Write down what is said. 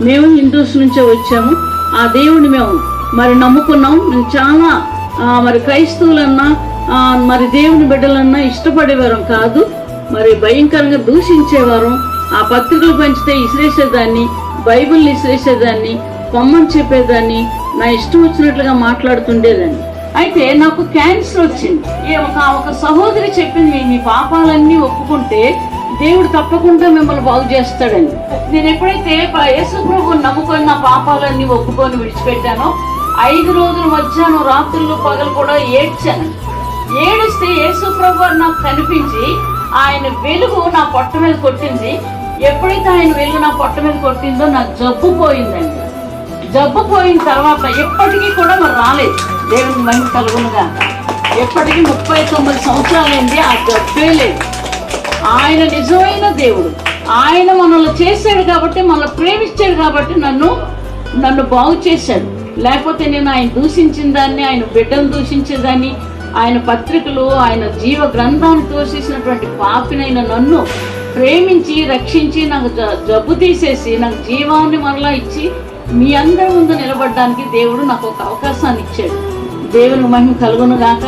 మేము హిందూస్ నుంచే వచ్చాము. ఆ దేవుడిని మేము మరి నమ్ముకున్నాం. మేము చాలా మరి క్రైస్తవులన్నా మరి దేవుని బిడ్డలన్నా ఇష్టపడేవారం కాదు. మరి భయంకరంగా దూషించేవారు. ఆ పత్రికలు పంచితే ఇసిరేసేదాన్ని, బైబిల్ని ఇసిరేసేదాన్ని, పొమ్మని చెప్పేదాన్ని, నా ఇష్టం వచ్చినట్లుగా మాట్లాడుతుండేదాన్ని. అయితే నాకు క్యాన్సర్ వచ్చింది. ఒక సహోదరి చెప్పింది, మీ పాపాలన్నీ ఒప్పుకుంటే దేవుడు తప్పకుండా మిమ్మల్ని బాగు చేస్తాడని. నేను ఎప్పుడైతే యేసు ప్రభువుని నమ్ముకొని నా పాపాలన్నీ ఒప్పుకొని విడిచిపెట్టానో 5 రోజుల మధ్యాహ్నం రాత్రులు పగలు కూడా ఏడ్చాను. ఏడిస్తే యేసు ప్రభు నాకు కనిపించి ఆయన వెలుగు నా పొట్ట మీద కొట్టింది. ఎప్పుడైతే ఆయన వెలుగు నా పొట్ట మీద కొట్టిందో నాకు జబ్బు పోయిందండి. జబ్బు పోయిన తర్వాత ఎప్పటికీ కూడా మరి రాలేదు. దేవుని మహిమ కలుగునుగా. ఎప్పటికీ 39 సంవత్సరాలైంది, ఆ జబ్బే లేదు. ఆయన నిజమైన దేవుడు. ఆయన మనల్ని చేశాడు కాబట్టి, మనల్ని ప్రేమించాడు కాబట్టి నన్ను బాగు చేశాడు. లేకపోతే నేను ఆయన దూషించిన దాన్ని, ఆయన బిడ్డను దూషించేదాన్ని, ఆయన పత్రికలు, ఆయన జీవ గ్రంథాన్ని తోసేసినటువంటి పాపినైన నన్ను ప్రేమించి రక్షించి నాకు జబ్బు తీసేసి నాకు జీవాన్ని మరలా ఇచ్చి మీ అందరి ముందు నిలబడడానికి దేవుడు నాకు ఒక అవకాశాన్ని ఇచ్చాడు. దేవుని మహిమ కలుగును గాక.